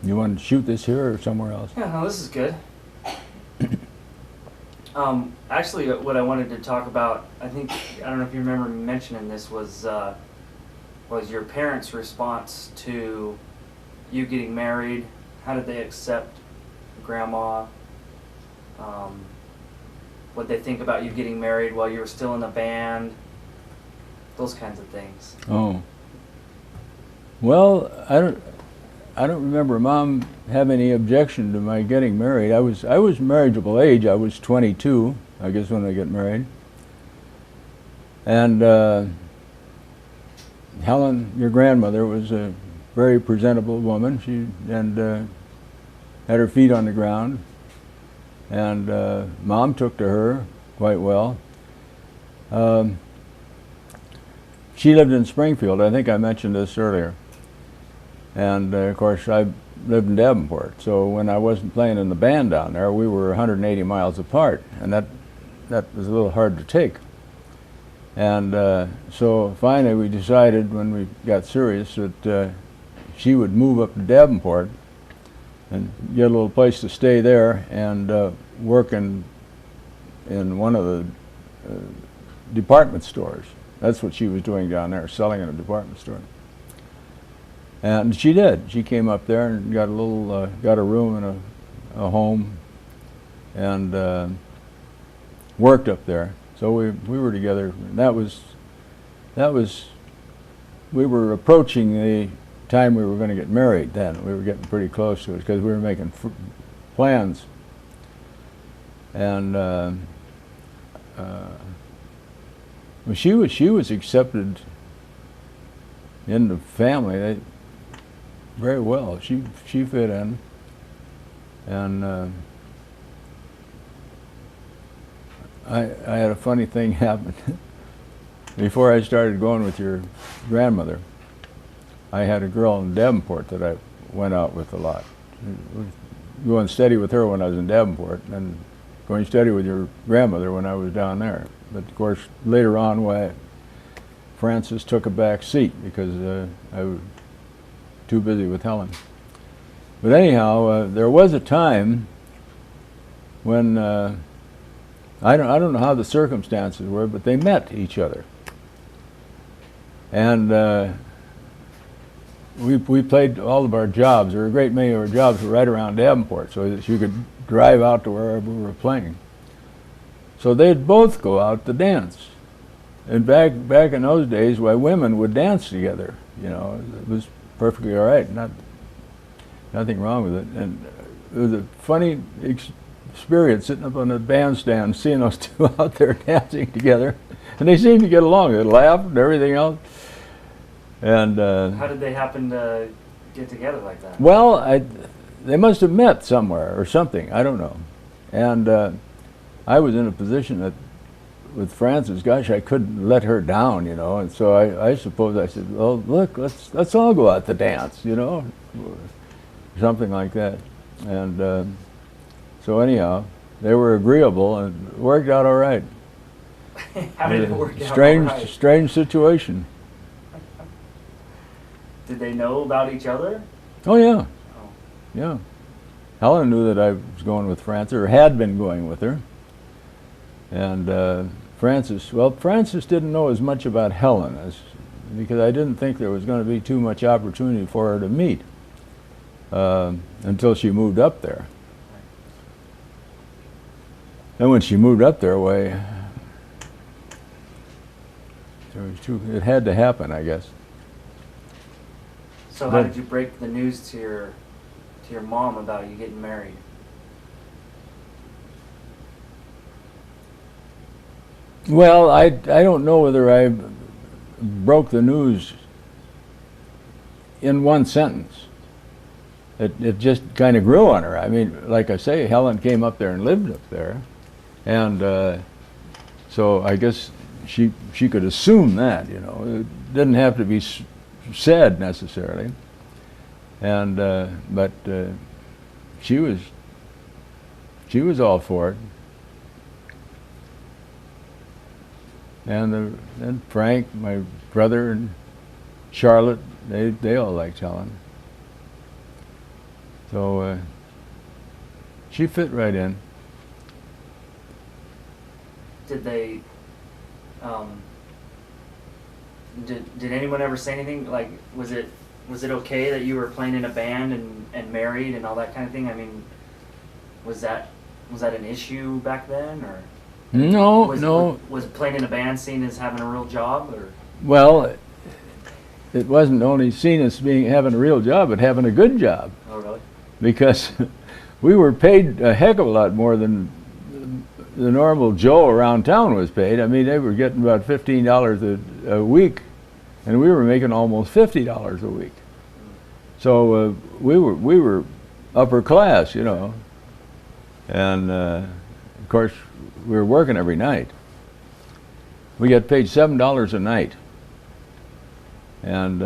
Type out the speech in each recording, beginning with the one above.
You want to shoot this here or somewhere else? Yeah, no, this is good. Actually, what I wanted to talk about, I don't know if you remember me mentioning this, was your parents' response to you getting married. How did they accept Grandma? What they think about you getting married while you were still in the band? Those kinds of things. Oh. Well, I don't remember Mom having any objection to my getting married. I was marriageable age. I was 22, I guess, when I got married. And Helen, your grandmother, was a very presentable woman. She had her feet on the ground, and Mom took to her quite well. She lived in Springfield. I think I mentioned this earlier. And of course, I lived in Davenport. So when I wasn't playing in the band down there, we were 180 miles apart, and that was a little hard to take. And so finally, we decided when we got serious that she would move up to Davenport and get a little place to stay there and work in one of the department stores. That's what she was doing down there, selling in a department store. And she did. She came up there and got a room in a home, and worked up there. So we were together. And that was we were approaching the time we were going to get married. Then we were getting pretty close to it because we were making plans. And well, she was accepted in the family very well. She fit in, and I had a funny thing happen. Before I started going with your grandmother, I had a girl in Davenport that I went out with a lot. Going steady with her when I was in Davenport, and going steady with your grandmother when I was down there. But of course, later on, Frances took a back seat because I was too busy with Helen. But anyhow, there was a time when I don't know how the circumstances were, but they met each other, and we played all of our jobs, or a great many of our jobs were right around Davenport, so that you could drive out to wherever we were playing. So they'd both go out to dance. And back in those days, why women would dance together, you know, it was perfectly all right, nothing wrong with it. And it was a funny experience sitting up on the bandstand, seeing those two out there dancing together, and they seemed to get along. They'd laugh and everything else. And how did they happen to get together like that? Well, they must have met somewhere or something. I don't know. And I was in a position that, with Frances, gosh, I couldn't let her down, you know. And so I suppose I said, well, look, let's all go out to dance, you know, something like that. And so anyhow, they were agreeable and it worked out all right. How did it work out all right? Strange situation. Did they know about each other? Oh yeah, Oh. yeah. Helen knew that I was going with Frances, or had been going with her. And Frances didn't know as much about Helen because I didn't think there was going to be too much opportunity for her to meet until she moved up there. And when she moved up there, it had to happen, I guess. So how did you break the news to your mom about you getting married? Well, I don't know whether I broke the news in one sentence. It just kind of grew on her. I mean, like I say, Helen came up there and lived up there, and so I guess she could assume that, you know. It didn't have to be said necessarily, and but she was all for it. And Frank, my brother, and Charlotte, they all liked Helen. So she fit right in. Did they, did anyone ever say anything? Like, was it okay that you were playing in a band and married and all that kind of thing? I mean, was that an issue back then, or No. was playing in a band seen as having a real job, or? Well, it wasn't only seen as having a real job, but having a good job. Oh, really? Because we were paid a heck of a lot more than the normal Joe around town was paid. I mean, they were getting about $15 a week, and we were making almost $50 a week. So we were upper class, you know. And of course, we were working every night. We got paid $7 a night, and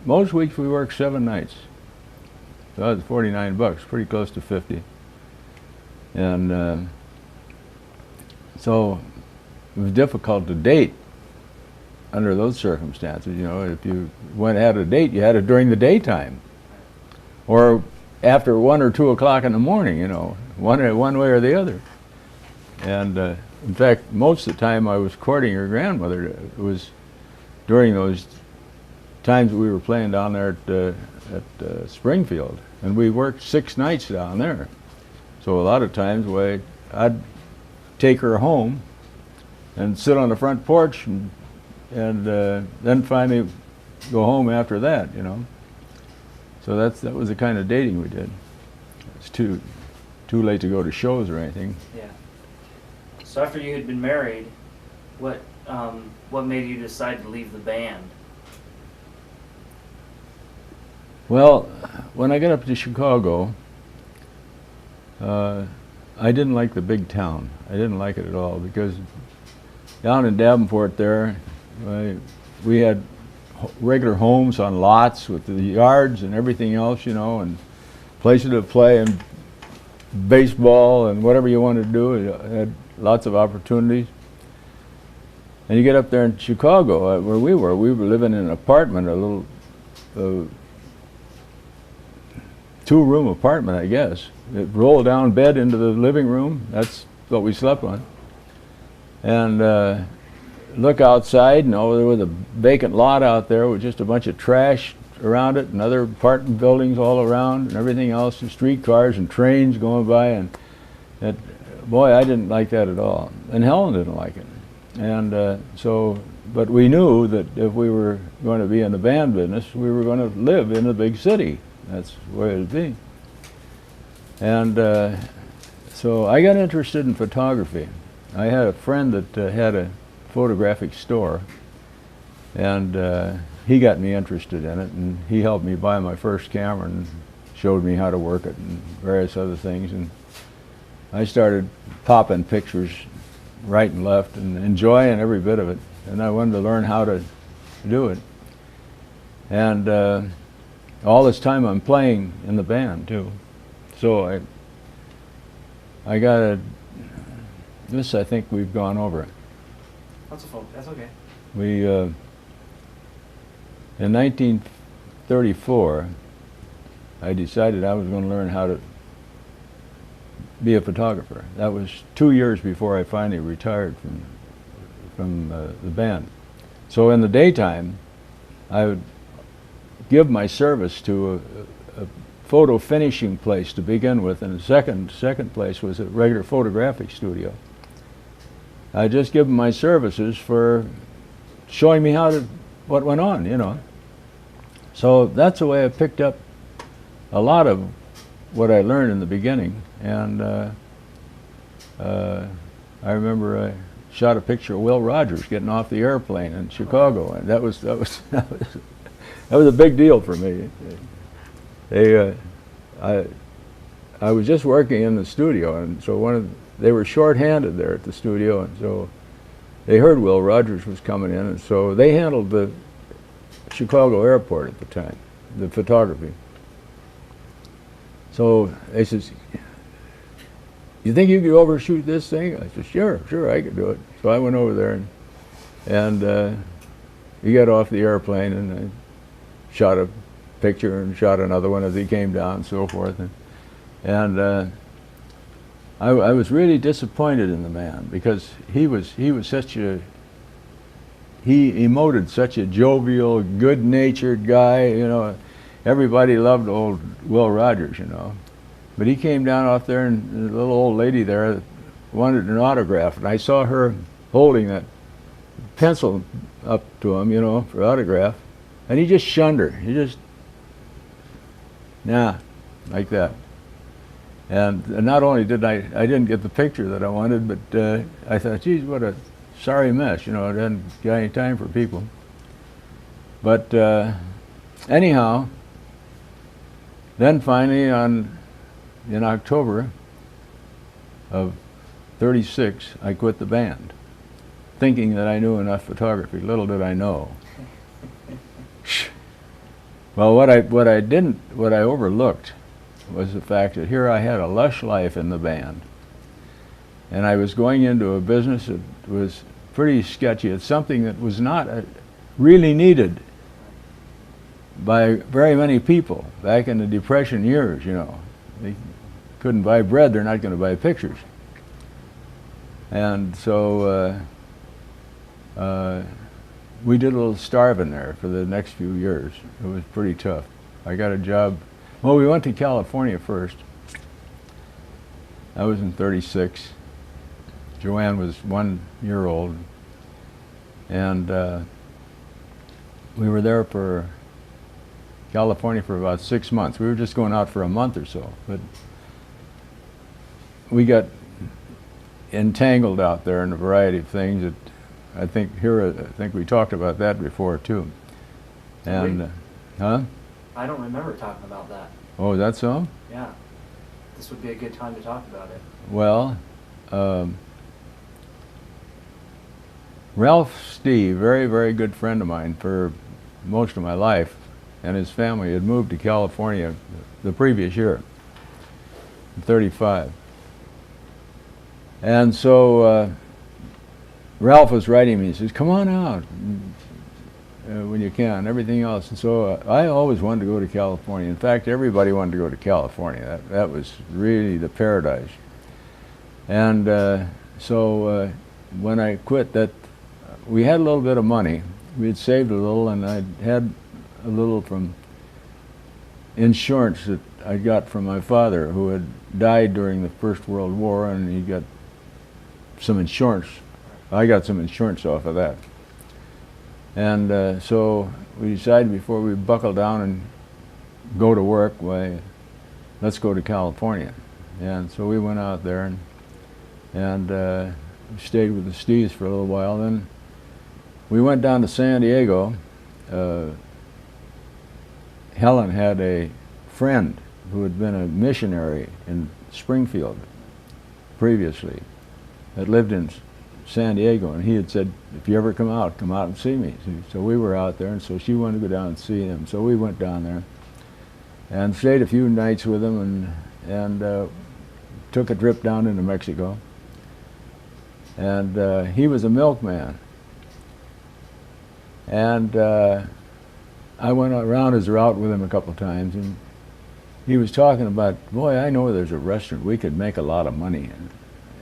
most weeks we worked 7 nights. So that was $49, pretty close to 50. And so it was difficult to date under those circumstances. You know, if you had a date, you had it during the daytime, or after 1 or 2 o'clock in the morning. You know, one way or the other. And in fact, most of the time I was courting her grandmother. It was during those times we were playing down there at Springfield, and we worked 6 nights down there. So a lot of times I'd take her home and sit on the front porch and then finally go home after that, you know. So that was the kind of dating we did. It's too late to go to shows or anything. Yeah. So after you had been married, what made you decide to leave the band? Well, when I got up to Chicago, I didn't like the big town. I didn't like it at all, because down in Davenport there, we had regular homes on lots with the yards and everything else, you know, and places to play and baseball and whatever you wanted to do. It had lots of opportunities. And you get up there in Chicago, where we were living in an apartment, a little 2-room apartment, I guess. It rolled down bed into the living room. That's what we slept on. And look outside, and there was a vacant lot out there with just a bunch of trash around it, and other apartment buildings all around, and everything else, and streetcars and trains going by. And boy, I didn't like that at all. And Helen didn't like it. And but we knew that if we were going to be in the band business, we were going to live in a big city. That's the way it would be. And so I got interested in photography. I had a friend that had a photographic store, and he got me interested in it, and he helped me buy my first camera and showed me how to work it and various other things. And I started popping pictures right and left and enjoying every bit of it. And I wanted to learn how to do it. And all this time I'm playing in the band too. So I got this, I think we've gone over it. That's okay. We, in 1934, I decided I was going to learn how to be a photographer. That was 2 years before I finally retired from the band. So in the daytime, I would give my service to a photo finishing place to begin with, and the second place was a regular photographic studio. I just give them my services for showing me what went on, you know. So that's the way I picked up a lot of what I learned in the beginning. And I remember I shot a picture of Will Rogers getting off the airplane in Chicago, and that was a big deal for me. I was just working in the studio, and so they were short-handed there at the studio, and so they heard Will Rogers was coming in, and so they handled the Chicago airport at the time, the photography. So they says, "You think you could overshoot this thing?" I said, "Sure, I could do it." So I went over there, and he got off the airplane, and I shot a picture and shot another one as he came down and so forth. And I was really disappointed in the man because he emoted such a jovial, good-natured guy, you know. Everybody loved old Will Rogers, you know. But he came down off there, and the little old lady there wanted an autograph, and I saw her holding that pencil up to him, you know, for autograph, and he just shunned her. He just, nah, like that. And not only did I didn't get the picture that I wanted, but I thought, geez, what a sorry mess, you know, I hadn't got any time for people. But anyhow, then finally in October of '36, I quit the band, thinking that I knew enough photography. Little did I know. Well, what I overlooked was the fact that here I had a lush life in the band, and I was going into a business that was pretty sketchy. It's something that was not really needed by very many people back in the Depression years, you know. They couldn't buy bread, they're not going to buy pictures. And so we did a little starving there for the next few years. It was pretty tough. I got a job. Well, we went to California first. I was in '36. Joanne was 1 year old. And we were there for California for about 6 months. We were just going out for a month or so. But we got entangled out there in a variety of things that I think we talked about that before too. And huh? I don't remember talking about that. Oh, is that so? Yeah. This would be a good time to talk about it. Well, Ralph Steve, very, very good friend of mine for most of my life, and his family had moved to California the previous year, in '35. And so Ralph was writing me, he says, come on out when you can, everything else. And so I always wanted to go to California. In fact, everybody wanted to go to California. That was really the paradise. And so when I quit, we had a little bit of money. We had saved a little, and I had a little from insurance that I got from my father, who had died during the First World War, and he got some insurance. I got some insurance off of that. And so we decided before we buckle down and go to work, why, let's go to California. And so we went out there and stayed with the Steves for a little while. Then we went down to San Diego. Helen had a friend who had been a missionary in Springfield previously, that lived in San Diego, and he had said, if you ever come out and see me. So we were out there, and so she wanted to go down and see him. So we went down there and stayed a few nights with him, and took a trip down into Mexico. And he was a milkman. And I went around his route with him a couple of times, and he was talking about, boy, I know there's a restaurant we could make a lot of money in.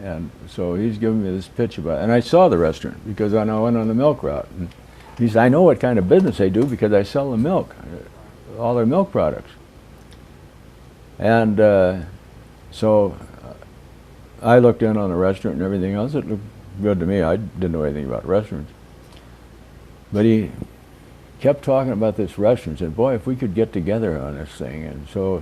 And so he's giving me this pitch about it. And I saw the restaurant because I went on the milk route. And he said, I know what kind of business they do because I sell the milk, all their milk products. And so I looked in on the restaurant and everything else. It looked good to me. I didn't know anything about restaurants. But he kept talking about this restaurant and said, boy, if we could get together on this thing. And so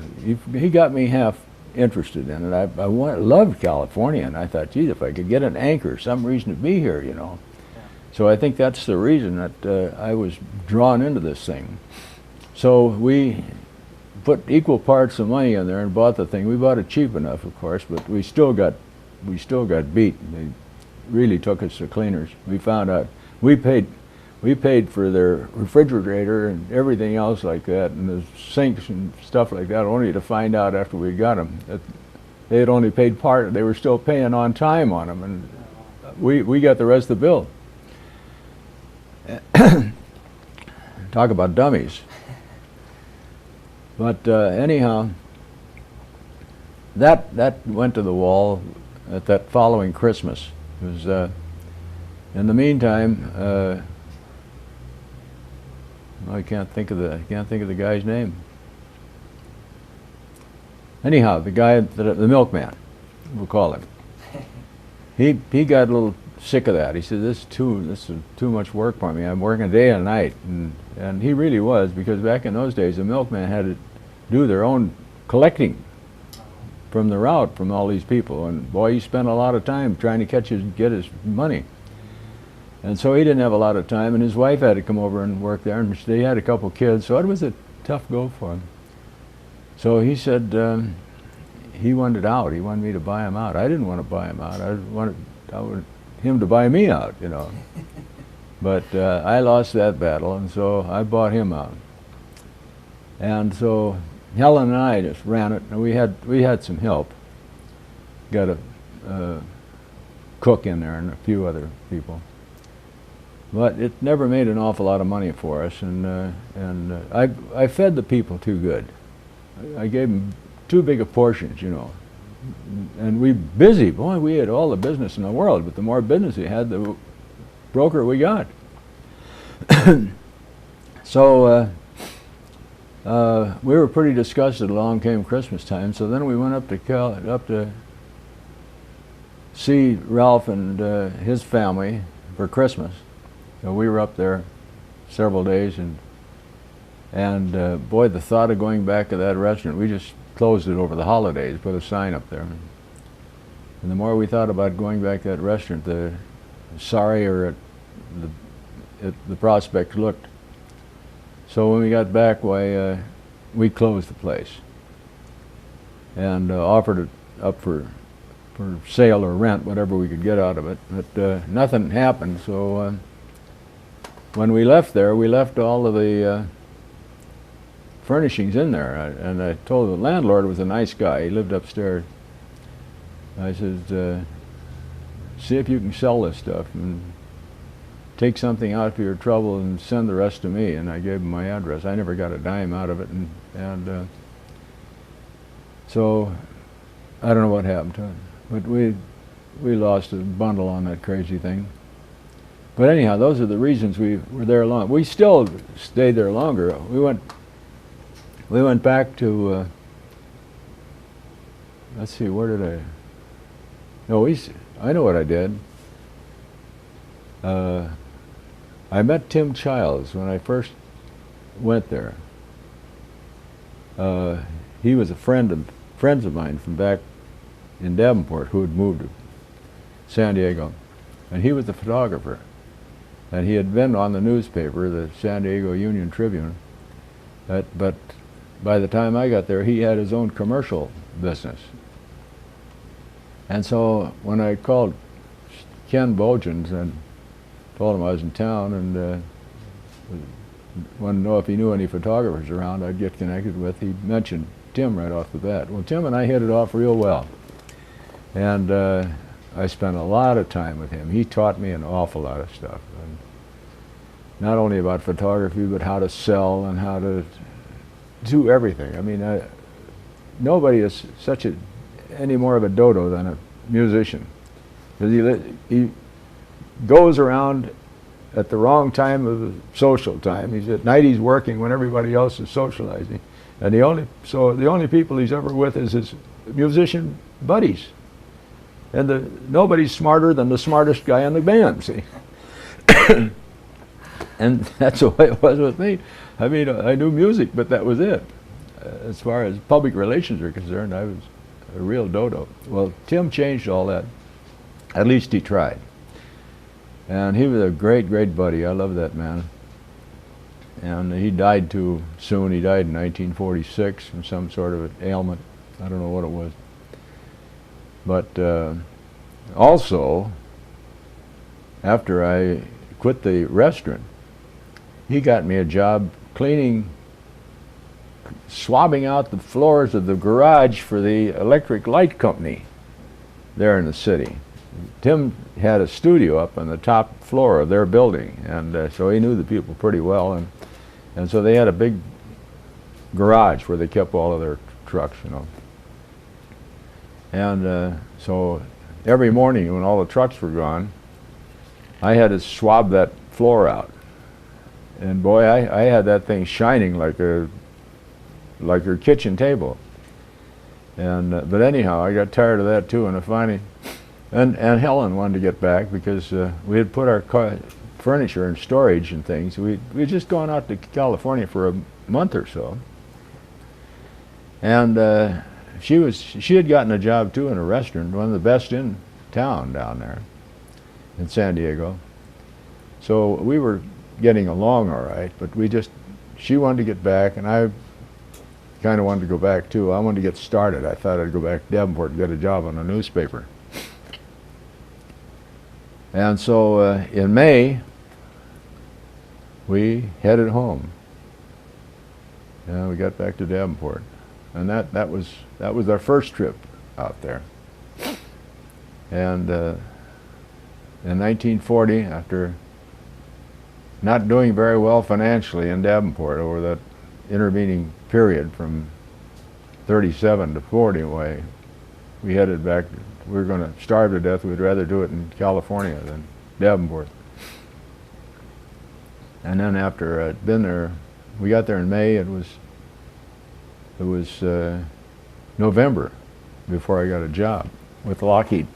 he got me half interested in it. I loved California, and I thought, geez, if I could get an anchor, some reason to be here, you know. Yeah. So I think that's the reason that I was drawn into this thing. So we put equal parts of money in there and bought the thing. We bought it cheap enough, of course, but we still got beat. They really took us to cleaners. We found out we paid for their refrigerator and everything else like that, and the sinks and stuff like that, only to find out after we got them that they had only paid part. They were still paying on time on them, and we got the rest of the bill. Talk about dummies. But anyhow, that went to the wall at that following Christmas. It was in the meantime. I can't think of the guy's name. Anyhow, the guy, the milkman, we'll call him. He got a little sick of that. He said, "This is too much work for me. I'm working day and night," and he really was, because back in those days, the milkman had to do their own collecting from the route from all these people, and boy, he spent a lot of time trying to get his money. And so he didn't have a lot of time, and his wife had to come over and work there, and they had a couple kids, so it was a tough go for him. So he said he wanted out. He wanted me to buy him out. I didn't want to buy him out. I wanted him to buy me out, you know. But I lost that battle, and so I bought him out. And so Helen and I just ran it, and we had some help. Got a cook in there and a few other people. But it never made an awful lot of money for us, and I fed the people too good. I gave them too big of portions, you know. And we had all the business in the world, but the more business we had, the broker we got. So we were pretty disgusted. Along came Christmas time, so then we went up to see Ralph and his family for Christmas. So we were up there several days, and boy, the thought of going back to that restaurant, we just closed it over the holidays, put a sign up there. And the more we thought about going back to that restaurant, the sorrier the prospect looked. So when we got back, we closed the place and offered it up for sale or rent, whatever we could get out of it. But nothing happened, so when we left there, we left all of the furnishings in there, and I told the landlord was a nice guy. He lived upstairs. I said, see if you can sell this stuff and take something out for your trouble and send the rest to me. And I gave him my address. I never got a dime out of it, and so I don't know what happened to it, but we lost a bundle on that crazy thing. But anyhow, those are the reasons we were there long. We still stayed there longer. We went back to, let's see, where did I? No, I know what I did. I met Tim Childs when I first went there. He was a friends of mine from back in Davenport who had moved to San Diego, and he was the photographer. And he had been on the newspaper, the San Diego Union Tribune, but by the time I got there, he had his own commercial business. And so when I called Ken Bogens and told him I was in town and wanted to know if he knew any photographers around I'd get connected with, he mentioned Tim right off the bat. Well, Tim and I hit it off real well. And I spent a lot of time with him. He taught me an awful lot of stuff. And not only about photography, but how to sell and how to do everything. I mean, nobody is any more of a dodo than a musician. Because he goes around at the wrong time of the social time. At night he's working when everybody else is socializing. And the only people he's ever with is his musician buddies. And nobody's smarter than the smartest guy in the band, see? And that's the way it was with me. I mean, I knew music, but that was it. As far as public relations are concerned, I was a real dodo. Well, Tim changed all that. At least he tried. And he was a great, great buddy. I love that man. And he died too soon. He died in 1946 from some sort of an ailment. I don't know what it was. But also, after I quit the restaurant, he got me a job cleaning, swabbing out the floors of the garage for the electric light company there in the city. Tim had a studio up on the top floor of their building, and so he knew the people pretty well, and so they had a big garage where they kept all of their trucks, you know. And so every morning when all the trucks were gone, I had to swab that floor out. And boy, I had that thing shining like your kitchen table. And but anyhow, I got tired of that too, and I finally, and Helen wanted to get back because we had put our furniture in storage and things. We had just gone out to California for a month or so, and she had gotten a job too in a restaurant, one of the best in town down there in San Diego. So we were getting along all right, but she wanted to get back, and I kind of wanted to go back too. I wanted to get started. I thought I'd go back to Davenport and get a job on a newspaper. And so in May, we headed home. And we got back to Davenport. And that was our first trip out there. And in 1940, after not doing very well financially in Davenport over that intervening period from 37 to 40 away, we headed back. We were going to starve to death. We'd rather do it in California than Davenport. And then after I'd been there, we got there in May. It was November before I got a job with Lockheed.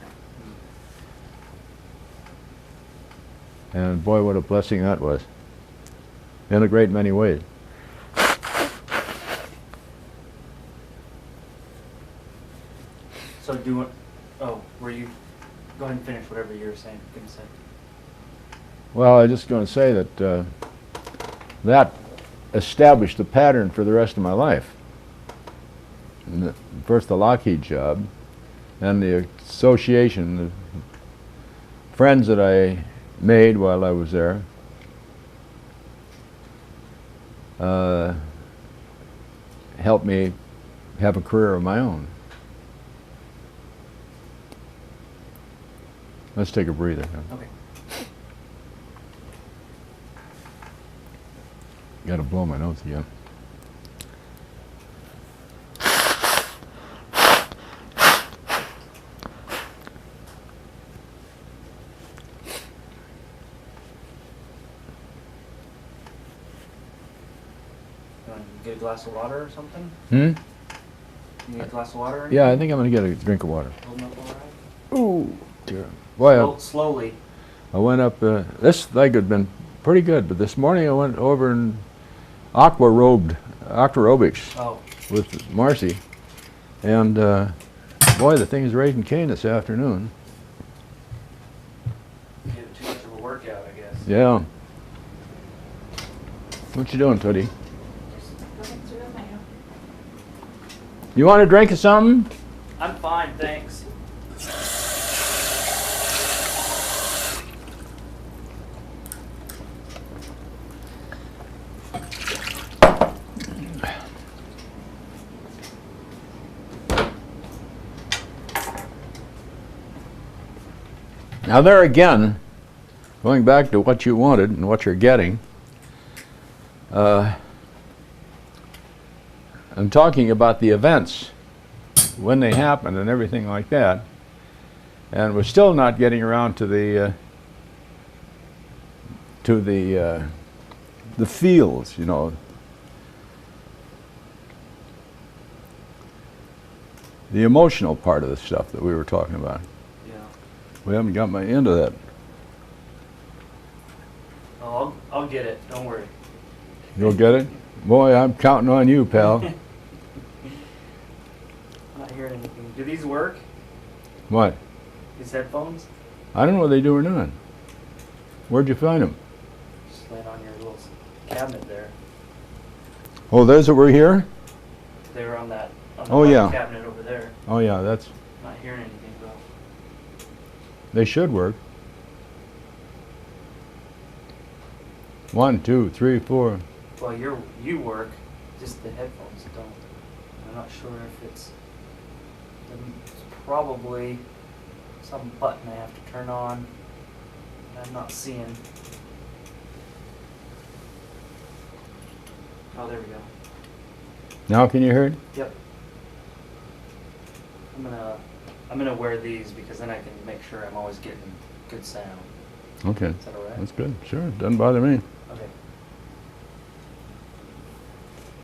And boy, what a blessing that was, in a great many ways. So were you, go ahead and finish whatever you were saying, gonna say. Well, I was just going to say that that established the pattern for the rest of my life. And first the Lockheed job, and the association, the friends that I made while I was there, helped me have a career of my own. Let's take a breather. Okay. Got to blow my nose again. You want to get a glass of water or something? Hmm? You need a glass of water? Or Yeah, I think I'm going to get a drink of water. Hold 'em up all right? Ooh, dear. Boy, Slowly. I went up, this leg had been pretty good, but this morning I went over and aqua-robed, aerobics Oh. with Marcy. And boy, the thing is raising Cane this afternoon. Give it too much of a workout, I guess. Yeah. What you doing, Tootie? You want a drink of something? I'm fine, thanks. Now there again, going back to what you wanted and what you're getting, I'm talking about the events, when they happened and everything like that, and we're still not getting around to the feels, you know. The emotional part of the stuff that we were talking about. We haven't got my end of that. Oh, I'll get it. Don't worry. You'll get it? Boy, I'm counting on you, pal. I'm not hearing anything. Do these work? What? These headphones? I don't know what they do or not. Where'd you find them? Just laying on your little cabinet there. Oh, those that were here? They were on that Oh, yeah. cabinet over there. Oh, yeah, that's... I'm not hearing anything though. They should work. 1, 2, 3, 4. Well, you work, just the headphones don't. I'm not sure if it's probably some button I have to turn on. I'm not seeing. Oh, there we go. Now can you hear it? Yep. I'm gonna wear these because then I can make sure I'm always getting good sound. Okay, Is that all right? that's good. Sure, doesn't bother me.